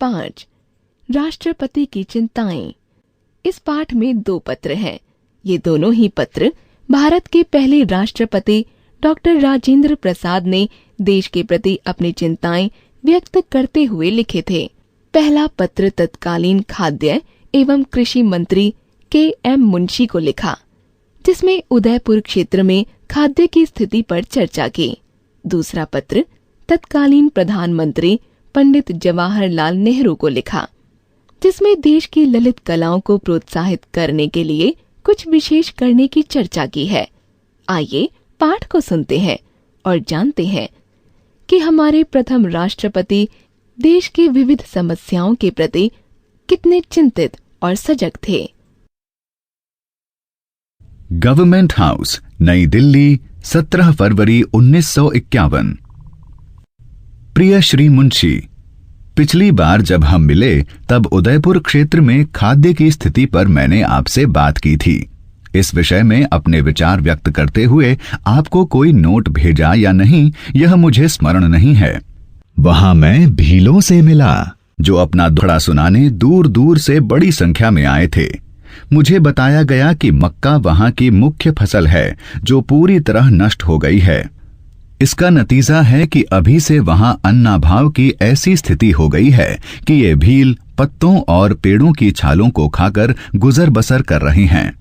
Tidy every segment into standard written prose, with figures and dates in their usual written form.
5 राष्ट्रपति की चिंताएं। इस पाठ में 2 पत्र हैं। ये दोनों ही पत्र भारत के पहले राष्ट्रपति डॉक्टर राजेंद्र प्रसाद ने देश के प्रति अपनी चिंताएं व्यक्त करते हुए लिखे थे। पहला पत्र तत्कालीन खाद्य एवं कृषि मंत्री के.एम. मुंशी को लिखा, जिसमें उदयपुर क्षेत्र में खाद्य की स्थिति पर चर्चा की। दूसरा पत्र तत्कालीन प्रधानमंत्री पंडित जवाहरलाल नेहरू को लिखा, जिसमें देश की ललित कलाओं को प्रोत्साहित करने के लिए कुछ विशेष करने की चर्चा की है। आइए पाठ को सुनते हैं और जानते हैं कि हमारे प्रथम राष्ट्रपति देश की विविध समस्याओं के प्रति कितने चिंतित और सजग थे। गवर्नमेंट हाउस, नई दिल्ली, 17 फरवरी 1951। प्रिय श्री मुंशी, पिछली बार जब हम मिले तब उदयपुर क्षेत्र में खाद्य की स्थिति पर मैंने आपसे बात की थी। इस विषय में अपने विचार व्यक्त करते हुए आपको कोई नोट भेजा या नहीं, यह मुझे स्मरण नहीं है। वहां मैं भीलों से मिला, जो अपना दुखड़ा सुनाने दूर दूर से बड़ी संख्या में आए थे। मुझे बताया गया कि मक्का वहां की मुख्य फसल है, जो पूरी तरह नष्ट हो गई है। इसका नतीजा है कि अभी से वहां अन्नाभाव की ऐसी स्थिति हो गई है कि ये भील पत्तों और पेड़ों की छालों को खाकर गुजर बसर कर रहे हैं।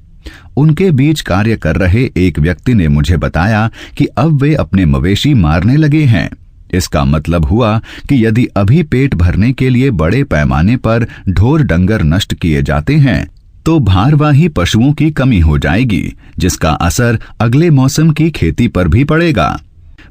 उनके बीच कार्य कर रहे एक व्यक्ति ने मुझे बताया कि अब वे अपने मवेशी मारने लगे हैं। इसका मतलब हुआ कि यदि अभी पेट भरने के लिए बड़े पैमाने पर ढोर डंगर नष्ट किए जाते हैं तो भारवाही पशुओं की कमी हो जाएगी, जिसका असर अगले मौसम की खेती पर भी पड़ेगा।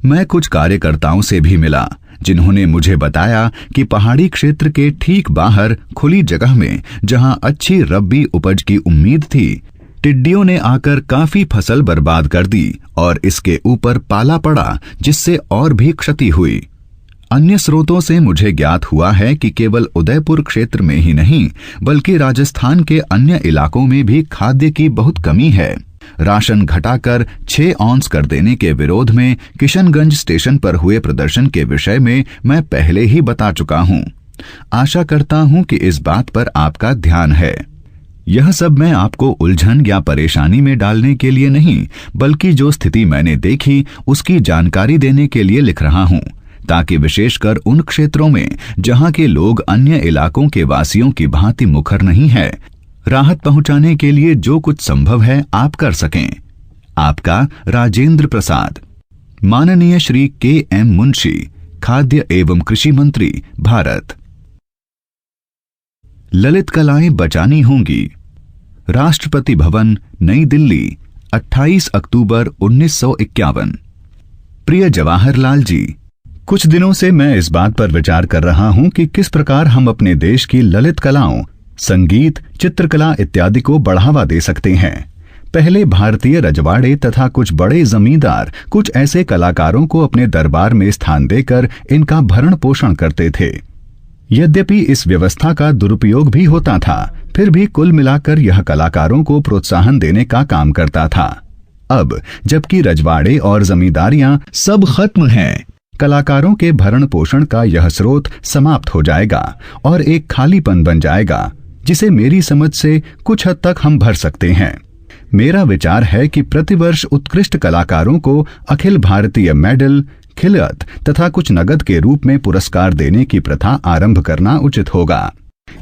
मैं कुछ कार्यकर्ताओं से भी मिला, जिन्होंने मुझे बताया कि पहाड़ी क्षेत्र के ठीक बाहर खुली जगह में, जहां अच्छी रब्बी उपज की उम्मीद थी, टिड्डियों ने आकर काफी फसल बर्बाद कर दी और इसके ऊपर पाला पड़ा, जिससे और भी क्षति हुई। अन्य स्रोतों से मुझे ज्ञात हुआ है कि केवल उदयपुर क्षेत्र में ही नहीं, बल्कि राजस्थान के अन्य इलाकों में भी खाद्य की बहुत कमी है। राशन घटाकर 6 औंस कर देने के विरोध में किशनगंज स्टेशन पर हुए प्रदर्शन के विषय में मैं पहले ही बता चुका हूं। आशा करता हूं कि इस बात पर आपका ध्यान है। यह सब मैं आपको उलझन या परेशानी में डालने के लिए नहीं, बल्कि जो स्थिति मैंने देखी उसकी जानकारी देने के लिए लिख रहा हूं, ताकि विशेषकर उन क्षेत्रों में जहां के लोग अन्य इलाकों के वासियों की भांति मुखर नहीं है, राहत पहुंचाने के लिए जो कुछ संभव है आप कर सकें। आपका राजेंद्र प्रसाद। माननीय श्री के.एम. मुंशी, खाद्य एवं कृषि मंत्री, भारत। ललित कलाएं बचानी होंगी। राष्ट्रपति भवन, नई दिल्ली, 28 अक्टूबर 1951। प्रिय जवाहरलाल जी, कुछ दिनों से मैं इस बात पर विचार कर रहा हूं कि किस प्रकार हम अपने देश की ललित कलाओं, संगीत, चित्रकला इत्यादि को बढ़ावा दे सकते हैं। पहले भारतीय रजवाड़े तथा कुछ बड़े जमींदार कुछ ऐसे कलाकारों को अपने दरबार में स्थान देकर इनका भरण पोषण करते थे। यद्यपि इस व्यवस्था का दुरुपयोग भी होता था, फिर भी कुल मिलाकर यह कलाकारों को प्रोत्साहन देने का काम करता था। अब जबकि रजवाड़े और जमींदारियां सब खत्म हैं, कलाकारों के भरण पोषण का यह स्रोत समाप्त हो जाएगा और एक खालीपन बन जाएगा, जिसे मेरी समझ से कुछ हद तक हम भर सकते हैं। मेरा विचार है कि प्रतिवर्ष उत्कृष्ट कलाकारों को अखिल भारतीय मेडल, खिलअत तथा कुछ नगद के रूप में पुरस्कार देने की प्रथा आरंभ करना उचित होगा।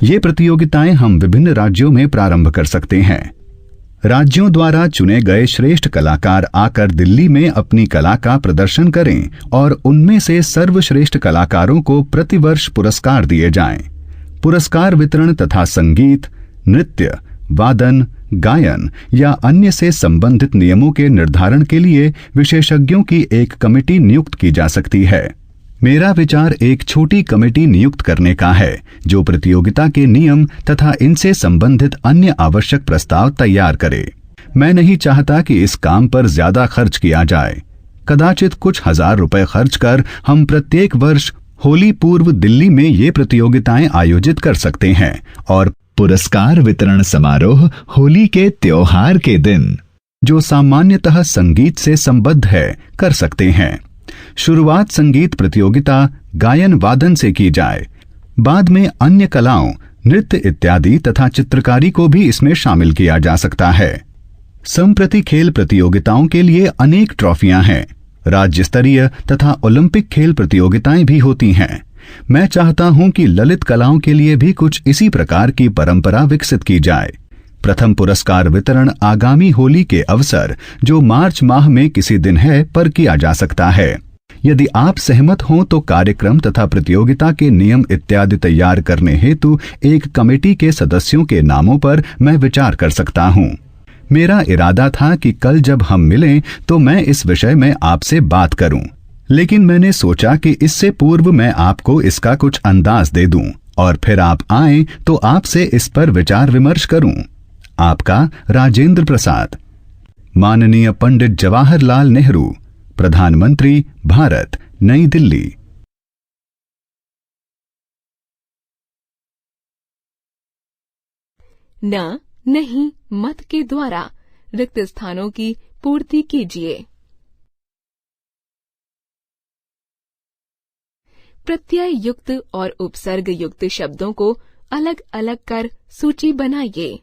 ये प्रतियोगिताएं हम विभिन्न राज्यों में प्रारंभ कर सकते हैं। राज्यों द्वारा चुने गए श्रेष्ठ कलाकार आकर दिल्ली में अपनी कला का प्रदर्शन करें और उनमें से सर्वश्रेष्ठ कलाकारों को प्रतिवर्ष पुरस्कार दिए जाएं। पुरस्कार वितरण तथा संगीत, नृत्य, वादन, गायन या अन्य से संबंधित नियमों के निर्धारण के लिए विशेषज्ञों की एक कमेटी नियुक्त की जा सकती है। मेरा विचार एक छोटी कमेटी नियुक्त करने का है, जो प्रतियोगिता के नियम तथा इनसे संबंधित अन्य आवश्यक प्रस्ताव तैयार करे। मैं नहीं चाहता कि इस काम पर ज्यादा खर्च किया जाए। कदाचित कुछ हजार रुपए खर्च कर हम प्रत्येक वर्ष होली पूर्व दिल्ली में ये प्रतियोगिताएं आयोजित कर सकते हैं और पुरस्कार वितरण समारोह होली के त्योहार के दिन, जो सामान्यतः संगीत से संबद्ध है, कर सकते हैं। शुरुआत संगीत प्रतियोगिता गायन वादन से की जाए। बाद में अन्य कलाओं, नृत्य इत्यादि तथा चित्रकारी को भी इसमें शामिल किया जा सकता है। संप्रति खेल प्रतियोगिताओं के लिए अनेक ट्रॉफियां हैं। राज्य स्तरीय तथा ओलंपिक खेल प्रतियोगिताएं भी होती हैं। मैं चाहता हूं कि ललित कलाओं के लिए भी कुछ इसी प्रकार की परंपरा विकसित की जाए। प्रथम पुरस्कार वितरण आगामी होली के अवसर, जो मार्च माह में किसी दिन है, पर किया जा सकता है। यदि आप सहमत हों तो कार्यक्रम तथा प्रतियोगिता के नियम इत्यादि तैयार करने हेतु एक कमेटी के सदस्यों के नामों पर मैं विचार कर सकता हूं। मेरा इरादा था कि कल जब हम मिलें तो मैं इस विषय में आपसे बात करूं, लेकिन मैंने सोचा कि इससे पूर्व मैं आपको इसका कुछ अंदाज दे दूं और फिर आप आएं तो आपसे इस पर विचार विमर्श करूं। आपका राजेंद्र प्रसाद। माननीय पंडित जवाहरलाल नेहरू, प्रधानमंत्री, भारत, नई दिल्ली। न, नहीं, मत के द्वारा रिक्त स्थानों की पूर्ति कीजिए। प्रत्यय युक्त और उपसर्ग युक्त शब्दों को अलग अलग कर सूची बनाइए।